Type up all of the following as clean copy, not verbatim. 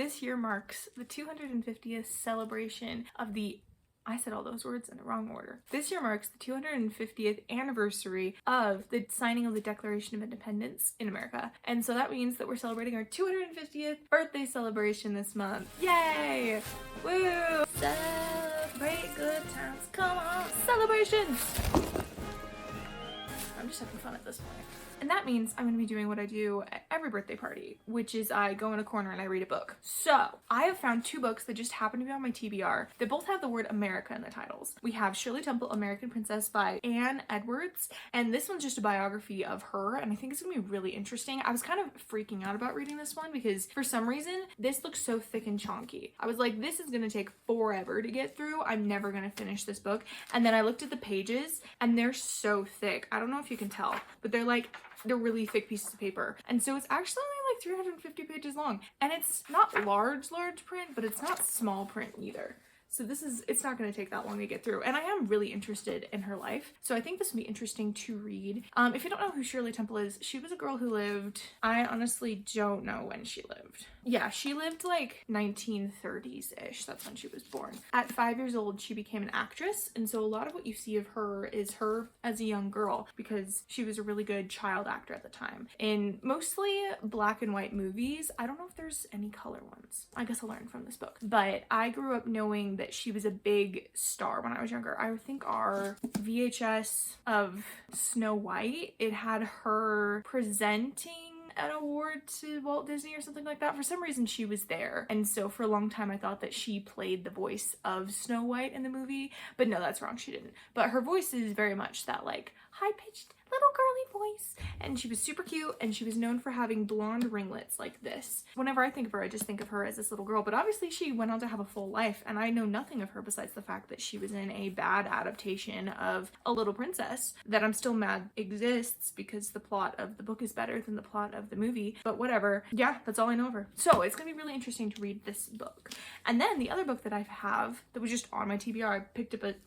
This year marks the 250th celebration of the I said all those words in the wrong order. This year marks the 250th anniversary of the signing of the Declaration of Independence in America. And so that means that we're celebrating our 250th birthday celebration this month. Yay! Woo! Celebrate good times. Come on! Celebrations! I'm just having fun at this point. And that means I'm going to be doing what I do at every birthday party, which is I go in a corner and I read a book. So I have found two books that just happen to be on my TBR. They both have the word America in the titles. We have Shirley Temple, American Princess by Anne Edwards. And this one's just a biography of her. And I think it's going to be really interesting. I was kind of freaking out about reading this one because for some reason, this looks so thick and chunky. I was like, this is going to take forever to get through. I'm never going to finish this book. And then I looked at the pages and they're so thick. I don't know if you can tell, but they're really thick pieces of paper. And so it's actually only like 350 pages long. And it's not large print, but it's not small print either. So it's not going to take that long to get through. And I am really interested in her life. So I think this will be interesting to read. If you don't know who Shirley Temple is, she was a girl who lived, I honestly don't know when she lived. Yeah, she lived like 1930s-ish. That's when she was born. At 5 years old, she became an actress. And so a lot of what you see of her is her as a young girl because she was a really good child actor at the time. In mostly black and white movies. I don't know if there's any color ones. I guess I'll learn from this book. But I grew up knowing that she was a big star when I was younger. I think our VHS of Snow White, it had her presenting an award to Walt Disney or something like that. For some reason she was there, and so for a long time I thought that she played the voice of Snow White in the movie, but no, that's wrong, she didn't. But her voice is very much that like high-pitched little girly voice, and she was super cute, and she was known for having blonde ringlets like this. Whenever I think of her, I just think of her as this little girl, but obviously she went on to have a full life, and I know nothing of her besides the fact that she was in a bad adaptation of A Little Princess that I'm still mad exists because the plot of the book is better than the plot of the movie, but whatever. Yeah, that's all I know of her. So it's gonna be really interesting to read this book. And then the other book that I have that was just on my TBR,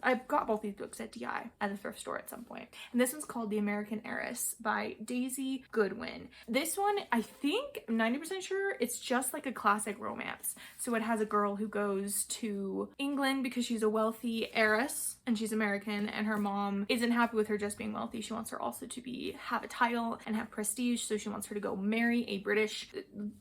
I got both these books at DI at the thrift store at some point. And this one's called The American Heiress by Daisy Goodwin. This one, I think, I'm 90% sure, it's just like a classic romance. So it has a girl who goes to England because she's a wealthy heiress and she's American, and her mom isn't happy with her just being wealthy. She wants her also to have a title and have prestige, so she wants her to go marry a British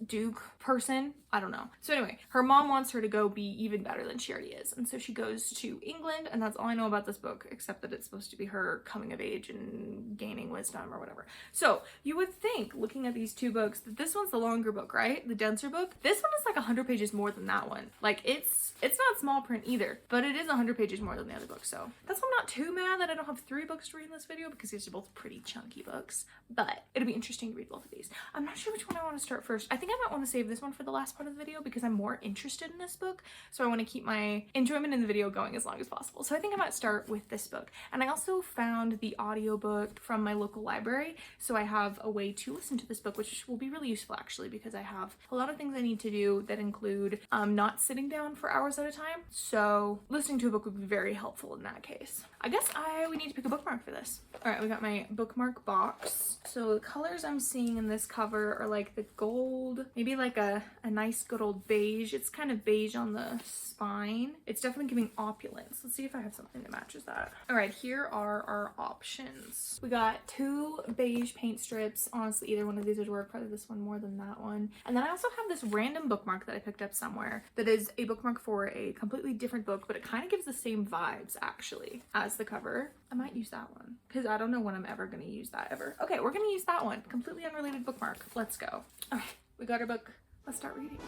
duke person. I don't know. So anyway, her mom wants her to go be even better than she already is. And so she goes to England, and that's all I know about this book, except that it's supposed to be her coming of age and gaining wisdom or whatever. So you would think, looking at these two books, that this one's the longer book, right? The denser book. This one is like 100 pages more than that one. Like it's not small print either, but it is 100 pages more than the other book. So that's why I'm not too mad that I don't have 3 books to read in this video because these are both pretty chunky books, but it'll be interesting to read both of these. I'm not sure which one I want to start first. I think I might want to save this one for the last part of the video because I'm more interested in this book. So I want to keep my enjoyment in the video going as long as possible. So I think I might start with this book. And I also found the audiobook from my local library. So I have a way to listen to this book, which will be really useful actually, because I have a lot of things I need to do that include not sitting down for hours at a time. So listening to a book would be very helpful in that case. I guess we need to pick a bookmark for this. All right, we got my bookmark box. So the colors I'm seeing in this cover are like the gold, maybe like a nice good old beige. It's kind of beige on the spine. It's definitely giving opulence. Let's see if I have something that matches that. All right, here are our options. We got 2 beige paint strips. Honestly, either one of these would work, probably this one more than that one. And then I also have this random bookmark that I picked up somewhere that is a bookmark for a completely different book, but it kind of gives the same vibes actually as the cover. I might use that one because I don't know when I'm ever going to use that ever. Okay, we're going to use that one. Completely unrelated bookmark. Let's go. All right, we got our book. Let's start reading.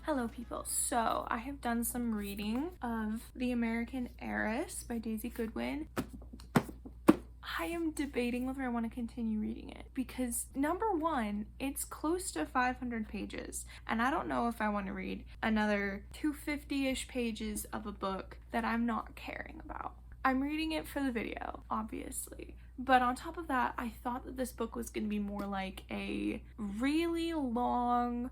Hello people, so I have done some reading of The American Heiress by Daisy Goodwin. I am debating whether I want to continue reading it because number one, it's close to 500 pages and I don't know if I want to read another 250-ish pages of a book that I'm not caring about. I'm reading it for the video, obviously. But on top of that, I thought that this book was going to be more like a really long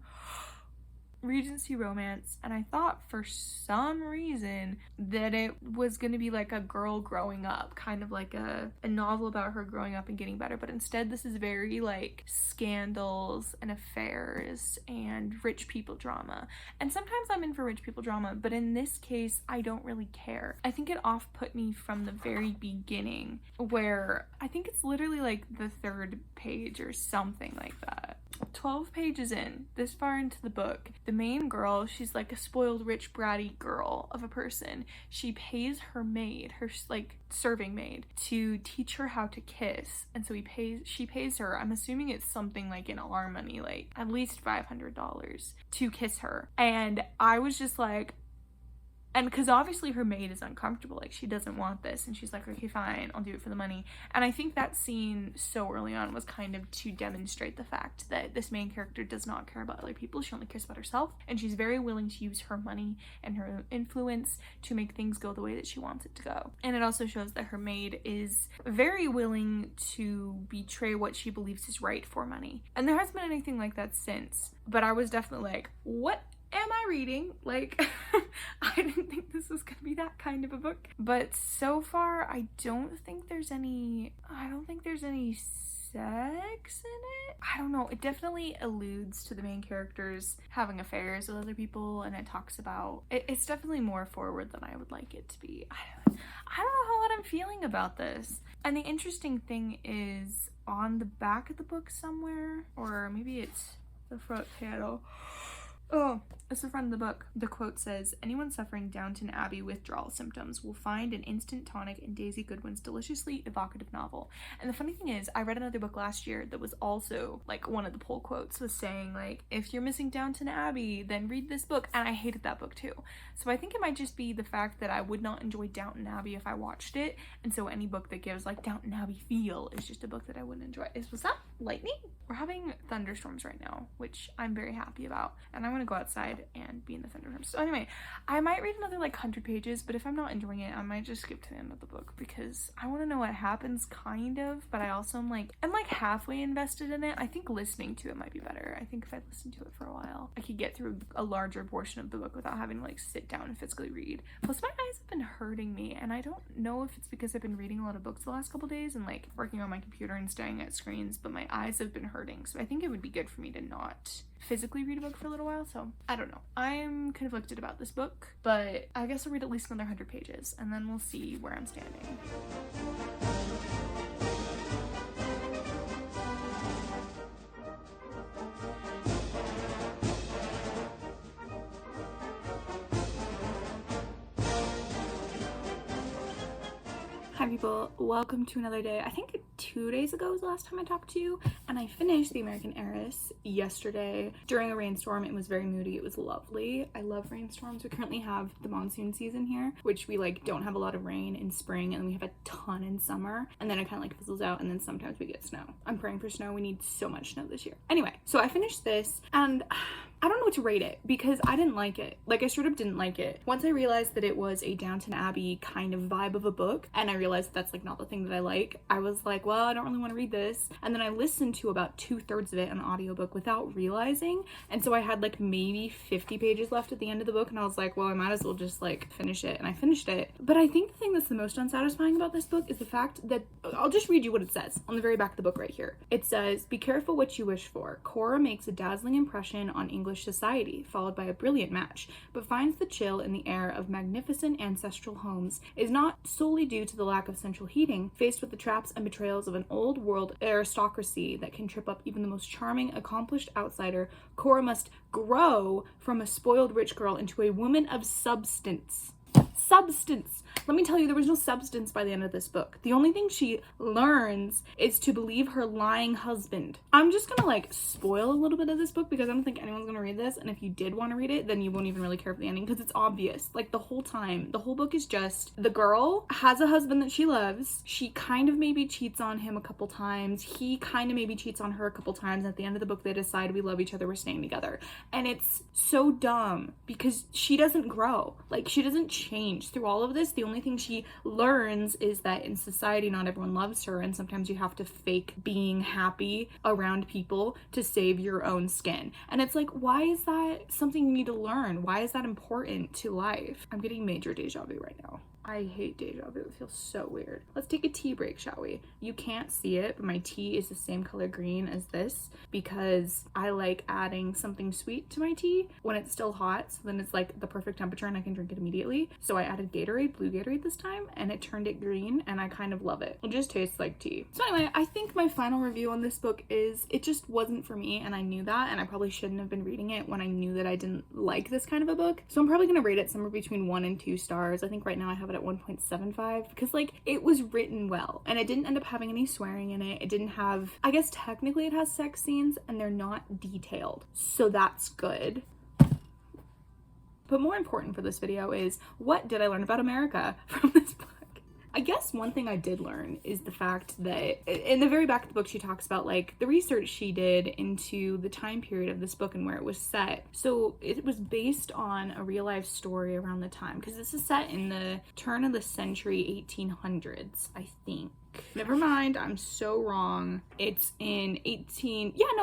Regency romance, and I thought for some reason that it was going to be like a girl growing up, kind of like a novel about her growing up and getting better, but instead this is very like scandals and affairs and rich people drama. And sometimes I'm in for rich people drama, but in this case I don't really care. I think it off-put me from the very beginning, where I think it's literally like the 3rd page or something like that. 12 pages in, this far into the book, the main girl, she's like a spoiled rich bratty girl of a person. She pays her maid, her like serving maid, to teach her how to kiss, and so she pays her, I'm assuming it's something like in our money, like at least $500 to kiss her. And I was just like, and because obviously her maid is uncomfortable, like she doesn't want this, and she's like, okay, fine, I'll do it for the money. And I think that scene so early on was kind of to demonstrate the fact that this main character does not care about other people. She only cares about herself, and she's very willing to use her money and her influence to make things go the way that she wants it to go. And it also shows that her maid is very willing to betray what she believes is right for money. And there hasn't been anything like that since, but I was definitely like, what am I reading? Like, I didn't think this was gonna be that kind of a book. But so far, I don't think there's any sex in it. I don't know. It definitely alludes to the main characters having affairs with other people, and it talks about, it's definitely more forward than I would like it to be. I don't know what I'm feeling about this. And the interesting thing is, on the back of the book somewhere, or maybe it's the front panel, oh, it's the front of the book. The quote says, anyone suffering Downton Abbey withdrawal symptoms will find an instant tonic in Daisy Goodwin's deliciously evocative novel. And the funny thing is, I read another book last year that was also, like, one of the pull quotes was saying, like, if you're missing Downton Abbey, then read this book. And I hated that book too. So I think it might just be the fact that I would not enjoy Downton Abbey if I watched it. And so any book that gives, like, Downton Abbey feel is just a book that I wouldn't enjoy. Was that lightning? We're having thunderstorms right now, which I'm very happy about. And I want to go outside and be in the thunderstorms. So anyway, I might read another like 100 pages, but if I'm not enjoying it, I might just skip to the end of the book because I want to know what happens, kind of, but I also I'm like halfway invested in it. I think listening to it might be better. I think if I listen to it for a while, I could get through a larger portion of the book without having to like sit down and physically read. Plus my eyes have been hurting me, and I don't know if it's because I've been reading a lot of books the last couple days and like working on my computer and staring at screens, but my eyes have been hurting, so I think it would be good for me to not physically read a book for a little while. So I don't know, I'm conflicted about this book, but I guess I'll read at least another 100 pages and then we'll see where I'm standing. Hi people, welcome to another day. I think 2 days ago was the last time I talked to you, and I finished The American Heiress yesterday during a rainstorm. It was very moody. It was lovely. I love rainstorms. We currently have the monsoon season here, which we like don't have a lot of rain in spring, and then we have a ton in summer, and then it kind of like fizzles out, and then sometimes we get snow. I'm praying for snow. We need so much snow this year. Anyway, so I finished this, and I don't know what to rate it because I didn't like it. Like, I straight up didn't like it. Once I realized that it was a Downton Abbey kind of vibe of a book, and I realized that's like not the thing that I like, I was like, well, I don't really want to read this. And then I listened to about 2/3 of it on audiobook without realizing, and so I had like maybe 50 pages left at the end of the book, and I was like, well, I might as well just like finish it, and I finished it. But I think the thing that's the most unsatisfying about this book is the fact that, I'll just read you what it says on the very back of the book right here. It says, be careful what you wish for. Cora makes a dazzling impression on English society, followed by a brilliant match, but finds the chill in the air of magnificent ancestral homes is not solely due to the lack of central heating. Faced with the traps and betrayals of an old world aristocracy that can trip up even the most charming, accomplished outsider, Cora must grow from a spoiled rich girl into a woman of substance. substance. Let me tell you, there was no substance by the end of this book. The only thing she learns is to believe her lying husband. I'm just gonna like spoil a little bit of this book because I don't think anyone's gonna read this, and if you did want to read it, then you won't even really care for the ending because it's obvious. Like the whole time, the whole book is just the girl has a husband that she loves. She kind of maybe cheats on him a couple times. He kind of maybe cheats on her a couple times. At the end of the book, they decide we love each other, we're staying together. And it's so dumb because she doesn't grow. Like she doesn't change through all of this. The only thing she learns is that in society, not everyone loves her, and sometimes you have to fake being happy around people to save your own skin. And it's like, why is that something you need to learn? Why is that important to life? I'm getting major deja vu right now. I hate deja vu. It feels so weird. Let's take a tea break, shall we? You can't see it, but my tea is the same color green as this because I like adding something sweet to my tea when it's still hot, so then it's like the perfect temperature and I can drink it immediately. So I added Gatorade, blue Gatorade this time, and it turned it green, and I kind of love it. It just tastes like tea. So anyway, I think my final review on this book is it just wasn't for me, and I knew that, and I probably shouldn't have been reading it when I knew that I didn't like this kind of a book. So I'm probably gonna rate it somewhere between 1 and 2 stars. I think right now I have it at 1.75 because like it was written well, and it didn't end up having any swearing in it. It didn't have, I guess technically it has sex scenes and they're not detailed, so that's good. But more important for this video is, what did I learn about America from this book? I guess one thing I did learn is the fact that in the very back of the book, she talks about like the research she did into the time period of this book and where it was set. So it was based on a real life story around the time, because this is set in the turn of the century 1800s, I think. Never mind, I'm so wrong. It's in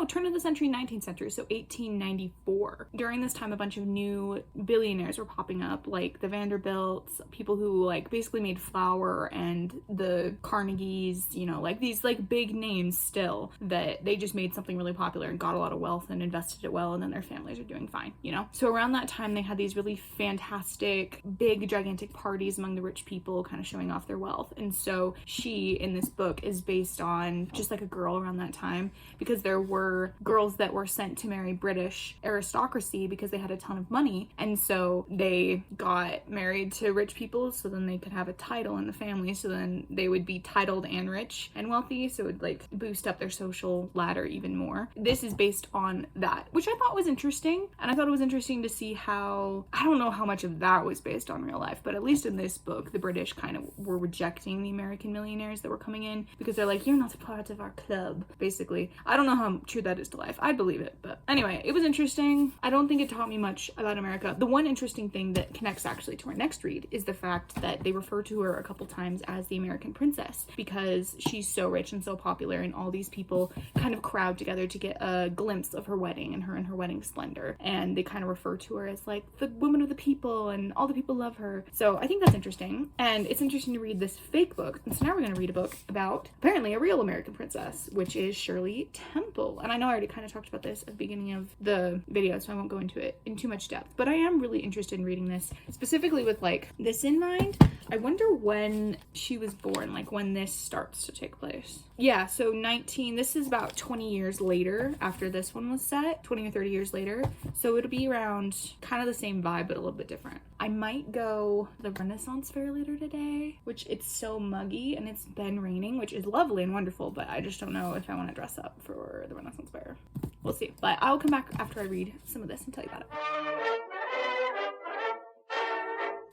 turn of the century, 19th century, so 1894. During this time, a bunch of new billionaires were popping up, like the Vanderbilts, people who like basically made flour, and the Carnegies, you know, like these like big names still that they just made something really popular and got a lot of wealth and invested it well, and then their families are doing fine, you know? So around that time, they had these really fantastic, big, gigantic parties among the rich people, kind of showing off their wealth. And so she, in this book, is based on just like a girl around that time, because there were girls that were sent to marry British aristocracy because they had a ton of money, and so they got married to rich people so then they could have a title in the family, so then they would be titled and rich and wealthy, so it would like boost up their social ladder even more. This is based on that, which I thought was interesting, and I thought it was interesting to see how, I don't know how much of that was based on real life, but at least in this book, the British kind of were rejecting the American millionaires that were coming in because they're like, you're not a part of our club, basically. I don't know how true that is to life. I'd believe it, but anyway, it was interesting. I don't think it taught me much about America. The one interesting thing that connects actually to our next read is the fact that they refer to her a couple times as the American princess because she's so rich and so popular, and all these people kind of crowd together to get a glimpse of her wedding and her wedding splendor, and they kind of refer to her as like the woman of the people, and all the people love her. So I think that's interesting, and it's interesting to read this fake book. And so now we're going to read a book about apparently a real American princess, which is Shirley Temple. And I know I already kind of talked about this at the beginning of the video, so I won't go into it in too much depth, but I am really interested in reading this, specifically with like this in mind. I wonder when she was born, like when this starts to take place. Yeah, so this is about 20 years later after this one was set, 20 or 30 years later. So it'll be around kind of the same vibe, but a little bit different. I might go the Renaissance Fair later today, which it's so muggy and it's been raining, which is lovely and wonderful, but I just don't know if I want to dress up for the Renaissance Fair. We'll see. But I'll come back after I read some of this and tell you about it.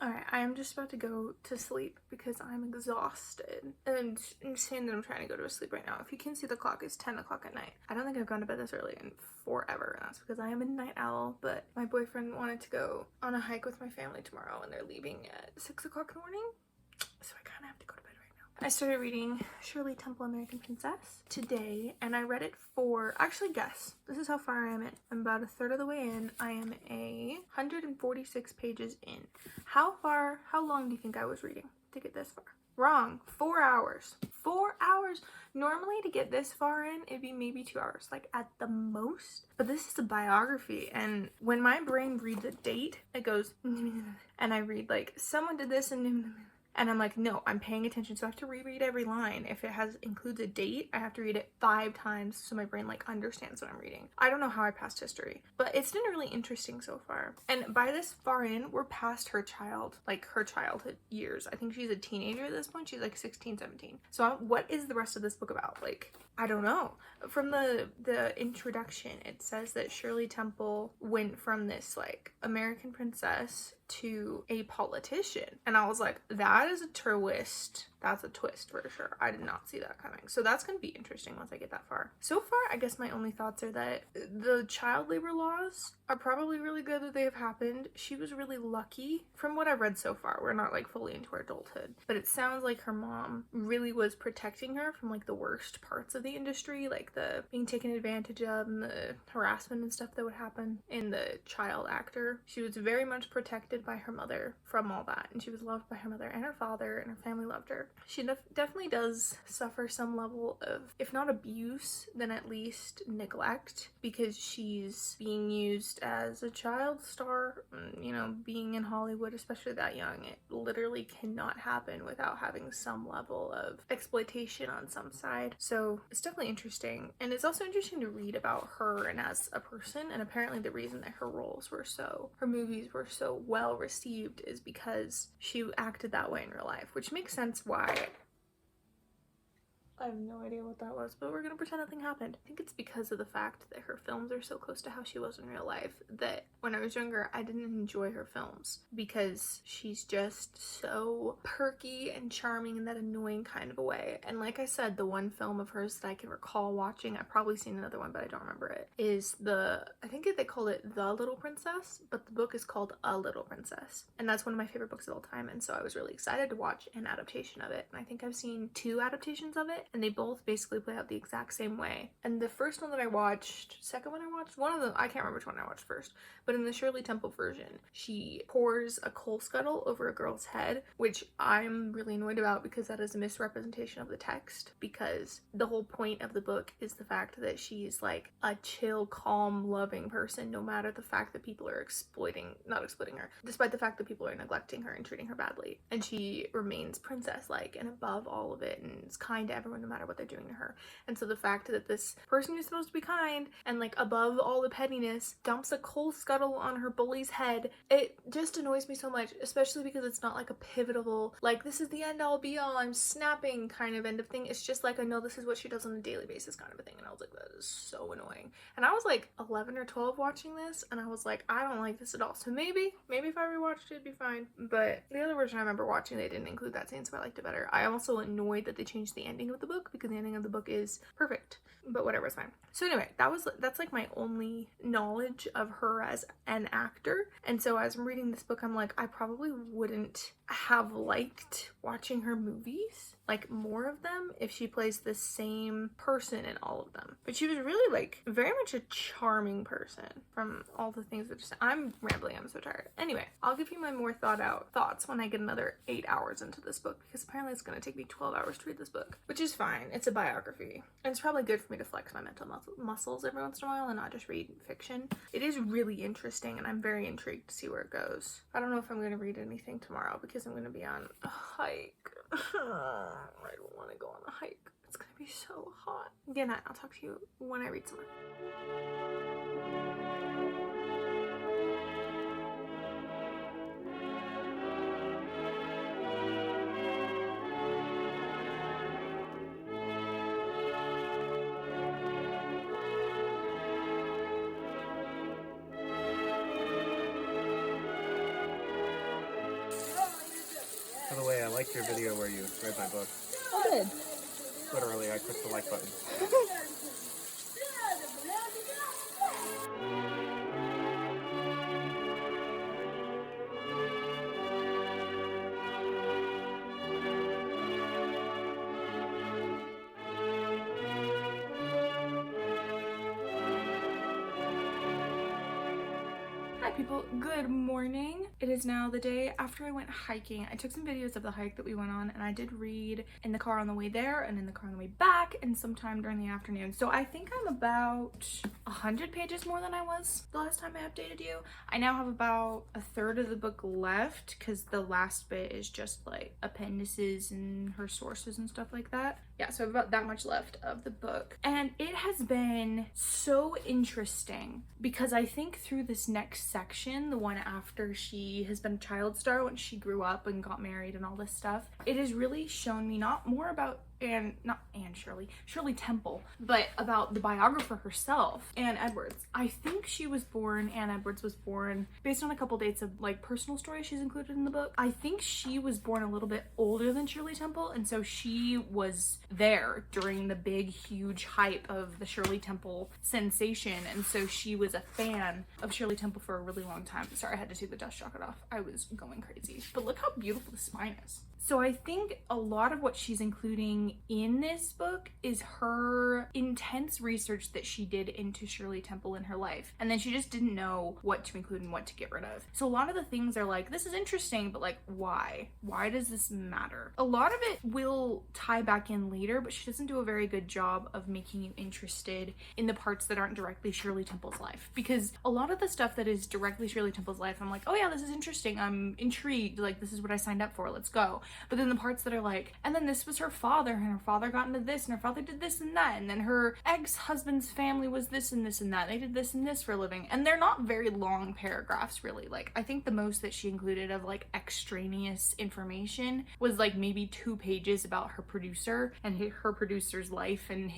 Alright, I am just about to go to sleep because I'm exhausted and insane that I'm trying to go to sleep right now. If you can see the clock, it's 10 o'clock at night. I don't think I've gone to bed this early in forever, and that's because I am a night owl, but my boyfriend wanted to go on a hike with my family tomorrow, and they're leaving at 6 o'clock in the morning, so I kind of have to go to bed right now. I started reading Shirley Temple, American Princess today, and I read it for, actually guess, this is how far I am in. I'm about a third of the way in. I am 146 pages in. How long do you think I was reading to get this far? Wrong. 4 hours. 4 hours. Normally to get this far in, it'd be maybe 2 hours, like at the most. But this is a biography, and when my brain reads a date, it goes, and I read like, someone did this, and And I'm like, no, I'm paying attention, so I have to reread every line. If it includes a date, I have to read it 5 times so my brain like understands what I'm reading. I don't know how I passed history, but it's been really interesting so far. And by this far in, we're past her childhood years. I think she's a teenager at this point. She's like 16, 17. So what is the rest of this book about? Like, I don't know. From the introduction, it says that Shirley Temple went from this like American princess to a politician. And I was like, that is a twist. That's a twist for sure. I did not see that coming. So that's going to be interesting once I get that far. So far, I guess my only thoughts are that the child labor laws are probably really good that they have happened. She was really lucky from what I've read so far. We're not like fully into her adulthood, but it sounds like her mom really was protecting her from like the worst parts of the industry, like the being taken advantage of and the harassment and stuff that would happen in the child actor. She was very much protected by her mother from all that, and she was loved by her mother and her father, and her family loved her. She definitely does suffer some level of, if not abuse, then at least neglect, because she's being used as a child star. You know, being in Hollywood, especially that young, it literally cannot happen without having some level of exploitation on some side. So it's definitely interesting, and it's also interesting to read about her and as a person. And apparently the reason that her movies were so well received is because she acted that way in real life, which makes sense why. I have no idea what that was, but we're gonna pretend nothing happened. I think it's because of the fact that her films are so close to how she was in real life that when I was younger, I didn't enjoy her films because she's just so perky and charming in that annoying kind of a way. And like I said, the one film of hers that I can recall watching, I've probably seen another one, but I don't remember it, is I think they called it The Little Princess, but the book is called A Little Princess. And that's one of my favorite books of all time, and so I was really excited to watch an adaptation of it. And I think I've seen 2 adaptations of it, and they both basically play out the exact same way. And the first one that I watched, second one I watched, one of them, I can't remember which one I watched first, but in the Shirley Temple version, she pours a coal scuttle over a girl's head, which I'm really annoyed about because that is a misrepresentation of the text, because the whole point of the book is the fact that she's like a chill, calm, loving person, no matter the fact that people are not exploiting her, despite the fact that people are neglecting her and treating her badly. And she remains princess-like and above all of it, and is kind to everyone no matter what they're doing to her. And so the fact that this person who's supposed to be kind and like above all the pettiness dumps a coal scuttle on her bully's head, it just annoys me so much, especially because it's not like a pivotal, like this is the end all be all, I'm snapping kind of end of thing. It's just like, I know this is what she does on a daily basis kind of a thing. And I was like, that is so annoying. And I was like 11 or 12 watching this, and I was like, I don't like this at all. So maybe if I rewatched it, it'd be fine. But the other version I remember watching, they didn't include that scene, so I liked it better. I'm also annoyed that they changed the ending of the book, because the ending of the book is perfect, but whatever, it's fine. So anyway, that's like my only knowledge of her as an actor. And so as I'm reading this book, I'm like, I probably wouldn't have liked watching her movies, like more of them, if she plays the same person in all of them. But she was really like very much a charming person from all the things that I'm rambling, I'm so tired. Anyway, I'll give you my more thought out thoughts when I get another 8 hours into this book, because apparently it's going to take me 12 hours to read this book, which is fine. It's a biography, and it's probably good for me to flex my mental muscles every once in a while and not just read fiction. It is really interesting, and I'm very intrigued to see where it goes. I don't know if I'm going to read anything tomorrow because I'm going to be on a hike. I don't want to go on a hike. It's going to be so hot. Again, I'll talk to you when I read some more. By the way, I liked your video where you read my book. Oh, good. Literally, I clicked the like button. people, good morning. It is now the day after I went hiking. I took some videos of the hike that we went on, and I did read in the car on the way there and in the car on the way back and sometime during the afternoon. So I think I'm about 100 pages more than I was the last time I updated you. I now have about a third of the book left because the last bit is just like appendices and her sources and stuff like that. Yeah, so I have about that much left of the book. And it has been so interesting because I think through this next section, the one after she has been a child star when she grew up and got married and all this stuff, it has really shown me not more about Shirley Temple, but about the biographer herself, Anne Edwards. I think Anne Edwards was born based on a couple dates of like personal stories she's included in the book. I think she was born a little bit older than Shirley Temple, and so she was there during the big, huge hype of the Shirley Temple sensation, and so she was a fan of Shirley Temple for a really long time. Sorry, I had to take the dust jacket off. I was going crazy. But look how beautiful the spine is. So I think a lot of what she's including in this book is her intense research that she did into Shirley Temple in her life. And then she just didn't know what to include and what to get rid of. So a lot of the things are like, this is interesting, but like, why? Why does this matter? A lot of it will tie back in later, but she doesn't do a very good job of making you interested in the parts that aren't directly Shirley Temple's life. Because a lot of the stuff that is directly Shirley Temple's life, I'm like, oh yeah, this is interesting. I'm intrigued. Like, this is what I signed up for. Let's go. But then the parts that are like, and then this was her father, and her father got into this, and her father did this and that, and then her ex-husband's family was this and this and that. They did this and this for a living. And they're not very long paragraphs, really. Like, I think the most that she included of like extraneous information was like maybe 2 pages about her producer and her producer's life and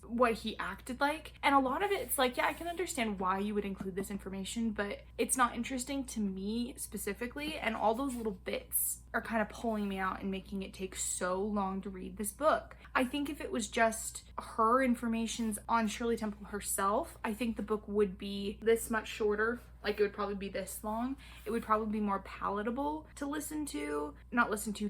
what he acted like. And a lot of it, it's like, yeah, I can understand why you would include this information, but it's not interesting to me specifically. And all those little bits are kind of pulling me out and making it take so long to read this book. I think if it was just her informations on Shirley Temple herself, I think the book would be this much shorter. Like, it would probably be this long. It would probably be more palatable to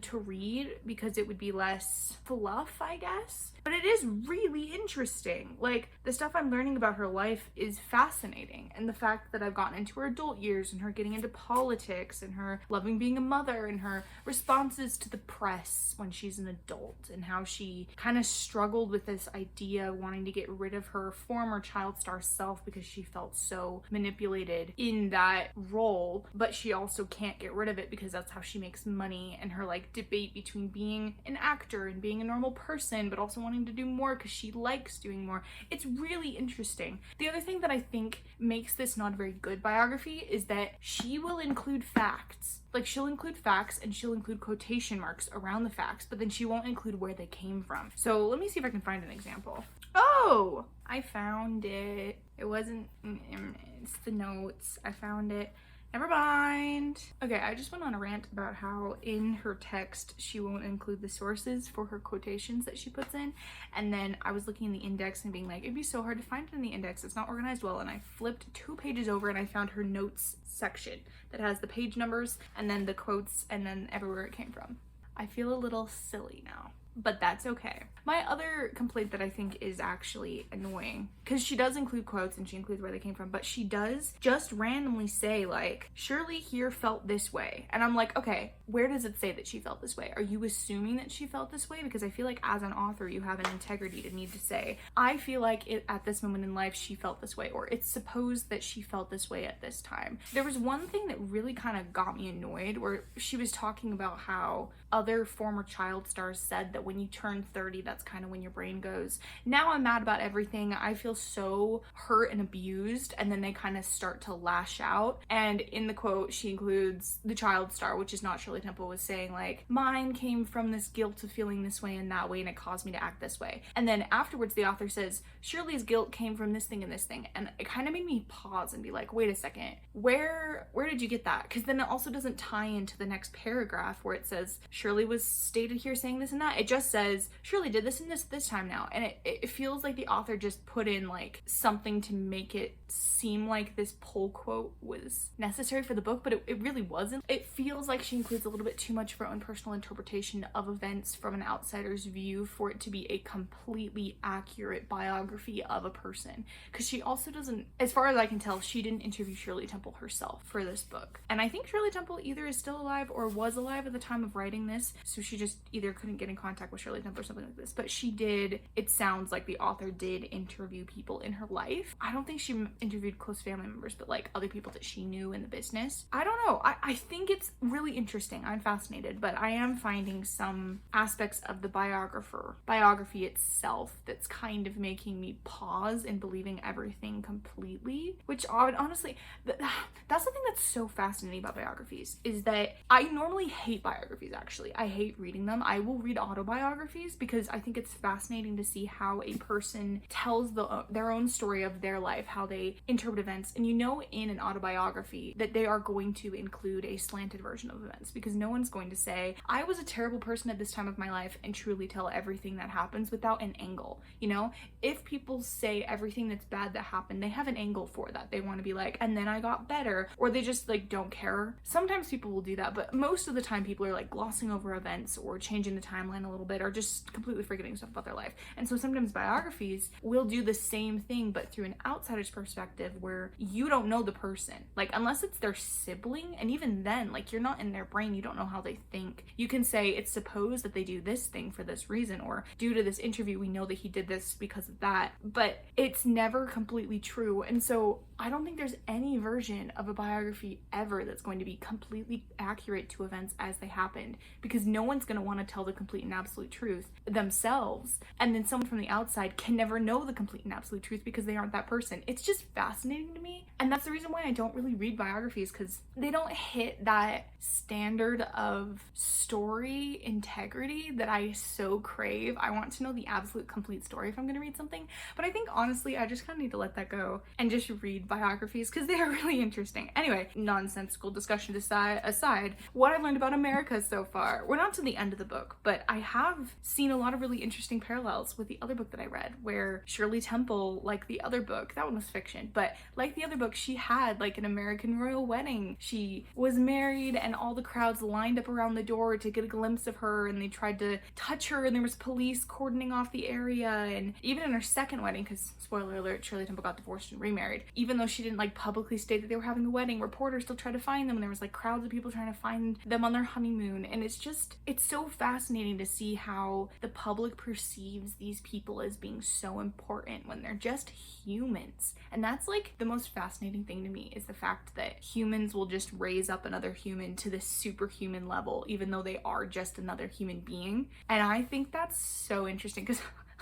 to read, because it would be less fluff, I guess. But it is really interesting. Like, the stuff I'm learning about her life is fascinating. And the fact that I've gotten into her adult years and her getting into politics and her loving being a mother and her responses to the press when she's an adult and how she kind of struggled with this idea of wanting to get rid of her former child star self because she felt so manipulated in that role, but she also can't get rid of it because that's how she makes money, and her like debate between being an actor and being a normal person but also wanting to do more because she likes doing more. It's really interesting. The other thing that I think makes this not a very good biography is that she will include facts. Like, she'll include facts and she'll include quotation marks around the facts, but then she won't include where they came from. So let me see if I can find an example. Oh, I found it. It wasn't, it's the notes. I found it. Never mind. Okay, I just went on a rant about how in her text she won't include the sources for her quotations that she puts in, and then I was looking in the index and being like, it'd be so hard to find it in the index, it's not organized well, and I flipped 2 pages over and I found her notes section that has the page numbers and then the quotes and then everywhere it came from. I feel a little silly now, but that's okay. My other complaint that I think is actually annoying, because she does include quotes and she includes where they came from, but she does just randomly say like, Shirley here felt this way. And I'm like, okay, where does it say that she felt this way? Are you assuming that she felt this way? Because I feel like as an author, you have an integrity to need to say, I feel like at this moment in life, she felt this way, or it's supposed that she felt this way at this time. There was one thing that really kind of got me annoyed where she was talking about how other former child stars said that when you turn 30, that's kind of when your brain goes, now I'm mad about everything. I feel so hurt and abused. And then they kind of start to lash out. And in the quote, she includes the child star, which is not Shirley Temple, was saying like, mine came from this guilt of feeling this way and that way, and it caused me to act this way. And then afterwards, the author says, Shirley's guilt came from this thing and this thing. And it kind of made me pause and be like, wait a second, where did you get that? Because then it also doesn't tie into the next paragraph where it says, Shirley was stated here saying this and that. It just says, Shirley did this and this time now. And it feels like the author just put in like something to make it seem like this pull quote was necessary for the book, but it really wasn't. It feels like she includes a little bit too much of our own personal interpretation of events from an outsider's view for it to be a completely accurate biography of a person. Because she also doesn't, as far as I can tell, she didn't interview Shirley Temple herself for this book. And I think Shirley Temple either is still alive or was alive at the time of writing this, so she just either couldn't get in contact with Shirley Temple or something like this. But she did, it sounds like the author did interview people in her life. I don't think she interviewed close family members, but like other people that she knew in the business. I don't know. I think it's really interesting. I'm fascinated, but I am finding some aspects of the biography itself that's kind of making me pause in believing everything completely, which honestly, that's the thing that's so fascinating about biographies, is that I normally hate biographies. Actually, I hate reading them. I will read autobiographies because I think it's fascinating to see how a person tells their own story of their life, how they interpret events. And you know, in an autobiography that they are going to include a slanted version of events, because no one's going to say, I was a terrible person at this time of my life, and truly tell everything that happens without an angle. You know, if people say everything that's bad that happened, they have an angle for that. They want to be like, and then I got better, or they just like don't care. Sometimes people will do that, but most of the time people are like glossing over events or changing the timeline a little bit, or just completely forgetting stuff about their life. And so sometimes biographies will do the same thing, but through an outsider's perspective, where you don't know the person, like unless it's their sibling, and even then, like you're not in their brain, you don't know how they think. You can say it's supposed that they do this thing for this reason, or due to this interview we know that he did this because of that, but it's never completely true. And so I don't think there's any version of a biography ever that's going to be completely accurate to events as they happened, because no one's going to want to tell the complete and absolute truth themselves, and then someone from the outside can never know the complete and absolute truth because they aren't that person. It's just fascinating to me, and that's the reason why I don't really read biographies, because they don't hit that standard of story integrity that I so crave. I want to know the absolute complete story if I'm going to read something, but I think honestly I just kind of need to let that go and just read biographies because they are really interesting. Anyway, nonsensical discussion aside, what I've learned about America so far. We're not to the end of the book, but I have seen a lot of really interesting parallels with the other book that I read, where Shirley Temple, like the other book, that one was fiction, but like the other book, she had like an American royal wedding. She was married and all the crowds lined up around the door to get a glimpse of her, and they tried to touch her, and there was police cordoning off the area. And even in her second wedding, because spoiler alert, Shirley Temple got divorced and remarried, even though she didn't like publicly state that they were having a wedding, reporters still tried to find them, and there was like crowds of people trying to find them on their honeymoon. And it's so fascinating to see how the public perceives these people as being so important when they're just humans. And that's like the most fascinating thing to me, is the fact that humans will just raise up another human to this superhuman level even though they are just another human being. And I think that's so interesting, because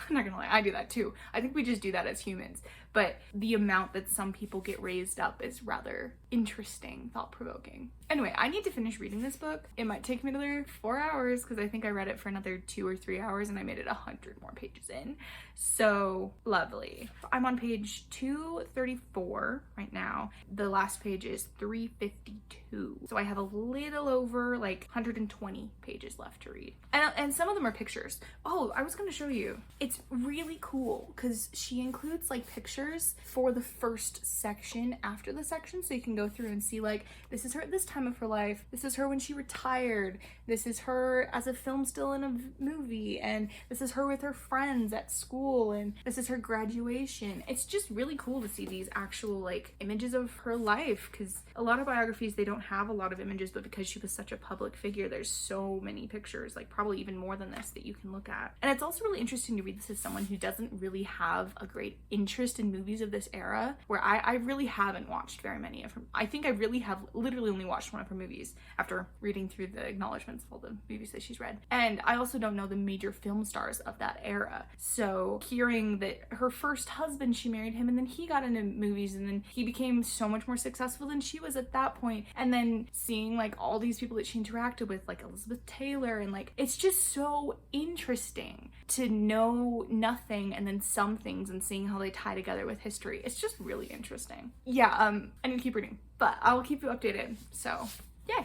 I'm not gonna lie, I do that too. I think we just do that as humans, but the amount that some people get raised up is rather interesting, thought-provoking. Anyway, I need to finish reading this book. It might take me another 4 hours, because I think I read it for another 2 or 3 hours and I made it 100 more pages in. So lovely. I'm on page 234 right now. The last page is 352. So I have a little over like 120 pages left to read. And some of them are pictures. Oh, I was gonna show you. It's really cool because she includes like pictures for the first section after the section, so you can go through and see like, this is her at this time of her life, this is her when she retired, this is her as a film still in a movie, and this is her with her friends at school, and this is her graduation. It's just really cool to see these actual like images of her life, because a lot of biographies, they don't have a lot of images, but because she was such a public figure, there's so many pictures, like probably even more than this, that you can look at. And it's also really interesting to read this as someone who doesn't really have a great interest in movies of this era, where I really haven't watched very many of her. I think I really have literally only watched one of her movies after reading through the acknowledgments of all the movies that she's read. And I also don't know the major film stars of that era. So hearing that her first husband, she married him and then he got into movies and then he became so much more successful than she was at that point. And then seeing like all these people that she interacted with, like Elizabeth Taylor, and like, it's just so interesting to know nothing and then some things and seeing how they tie together with history. It's just really interesting. Yeah, I need to keep reading, but I will keep you updated. So, yay!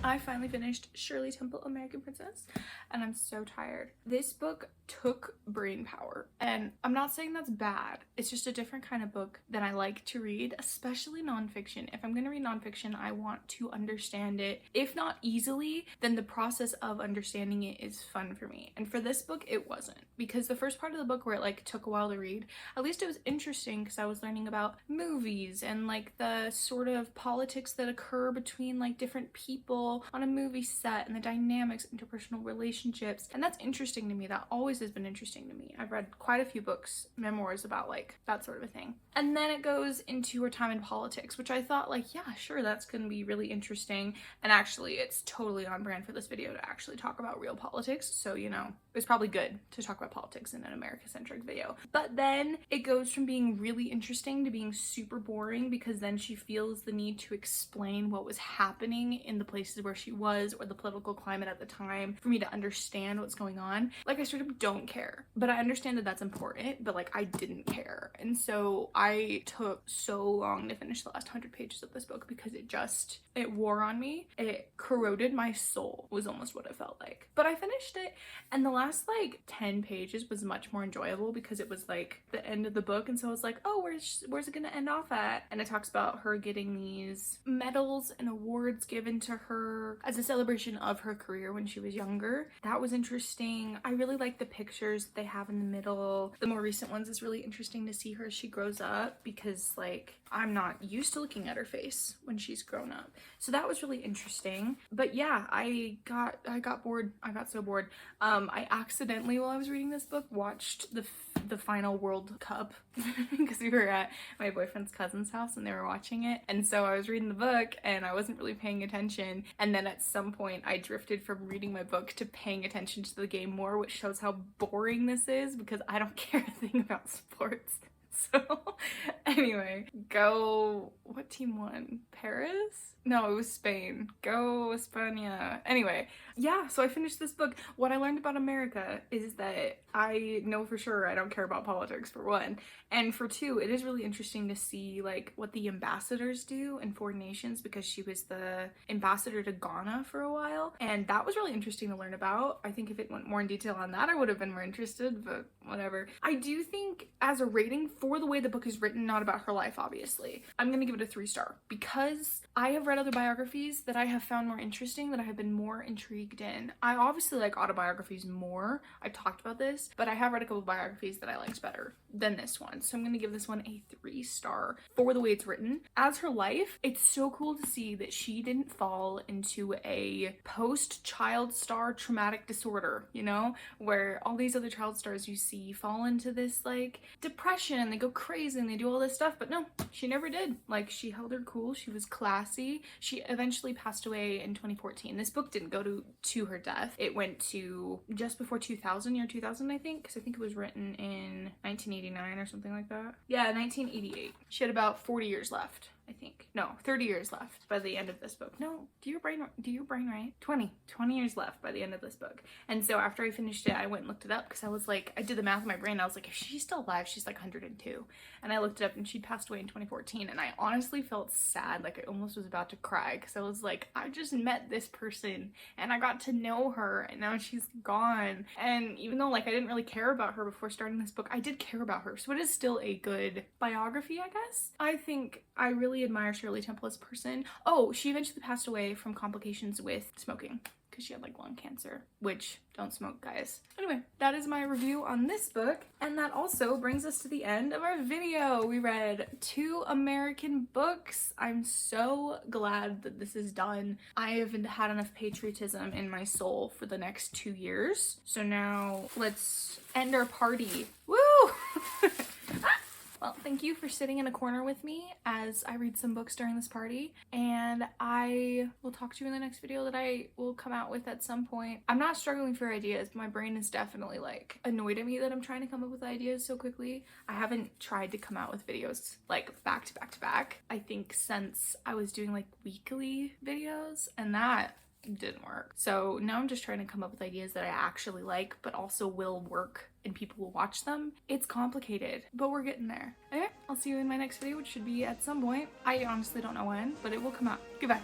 I finally finished Shirley Temple, American Princess. and I'm so tired. This book took brain power, and I'm not saying that's bad. It's just a different kind of book that I like to read, especially nonfiction. If I'm gonna read nonfiction, I want to understand it. If not easily, then the process of understanding it is fun for me. And for this book, it wasn't, because the first part of the book where it like took a while to read, at least it was interesting because I was learning about movies and like the sort of politics that occur between like different people on a movie set and the dynamics, interpersonal relationships. And that's interesting to me. That always has been interesting to me. I've read quite a few books, memoirs about like that sort of a thing. And then it goes into her time in politics, which I thought like, yeah, sure, that's gonna be really interesting. And actually it's totally on brand for this video to actually talk about real politics. So, you know, it's probably good to talk about politics in an America-centric video. But then it goes from being really interesting to being super boring, because then she feels the need to explain what was happening in the places where she was or the political climate at the time for me to understand what's going on. Like, I sort of don't care, but I understand that that's important, but like I didn't care. And so I took so long to finish the last 100 pages of this book because it wore on me. It corroded my soul was almost what it felt like. But I finished it, and the last like 10 pages was much more enjoyable because it was like the end of the book, and so I was like, oh, where's it gonna end off at? And it talks about her getting these medals and awards given to her as a celebration of her career when she was younger. That was interesting. I really like the pictures they have in the middle. The more recent ones is really interesting to see her as she grows up, because like I'm not used to looking at her face when she's grown up. So that was really interesting. But yeah, I got bored. I got so bored. I accidentally, while I was reading this book, watched the final World Cup because we were at my boyfriend's cousin's house and they were watching it. And so I was reading the book and I wasn't really paying attention. And then at some point I drifted from reading my book to paying attention to the game more, which shows how boring this is because I don't care a thing about sports. So anyway, what team won? Paris? No, it was Spain. Go España. Anyway, yeah, so I finished this book. What I learned about America is that I know for sure I don't care about politics, for one. And for two, it is really interesting to see like what the ambassadors do in foreign nations, because she was the ambassador to Ghana for a while. And that was really interesting to learn about. I think if it went more in detail on that, I would have been more interested, but whatever. I do think as a rating for the way the book is written, not about her life, obviously, I'm gonna give it a 3-star because I have read other biographies that I have found more interesting, that I have been more intrigued in. I obviously like autobiographies more. I've talked about this, but I have read a couple biographies that I liked better than this one. So I'm gonna give this one a 3-star for the way it's written. As her life, it's so cool to see that she didn't fall into a post-child star traumatic disorder, you know, where all these other child stars you see fall into this like depression and they go crazy and they do all this stuff. But no, she never did. Like, she held her cool. She was classy. She eventually passed away in 2014. This book didn't go to her death. It went to just before 2000, year 2000, I think, because I think it was written in 1989 or something like that. Yeah, 1988. She had about 40 years left, I think. No, 30 years left by the end of this book. No, do your brain right? 20 years left by the end of this book. And so after I finished it, I went and looked it up because I was like, I did the math in my brain. I was like, if she's still alive, she's like 102. And I looked it up and she passed away in 2014. And I honestly felt sad. Like, I almost was about to cry because I was like, I just met this person and I got to know her and now she's gone. And even though like I didn't really care about her before starting this book, I did care about her. So it is still a good biography, I guess. I think I really admire Shirley Temple as a person. Oh, she eventually passed away from complications with smoking because she had like lung cancer, which don't smoke, guys. Anyway, that is my review on this book, and that also brings us to the end of our video. We read 2 American books. I'm so glad that this is done. I haven't had enough patriotism in my soul for the next 2 years, so now let's end our party. Woo! Well, thank you for sitting in a corner with me as I read some books during this party, and I will talk to you in the next video that I will come out with at some point. I'm not struggling for ideas, but my brain is definitely like annoyed at me that I'm trying to come up with ideas so quickly. I haven't tried to come out with videos like back to back to back, I think, since I was doing like weekly videos, and that didn't work. So now I'm just trying to come up with ideas that I actually like but also will work and people will watch them. It's complicated, but we're getting there. Anyway, I'll see you in my next video, which should be at some point. I honestly don't know when, but it will come out. Goodbye.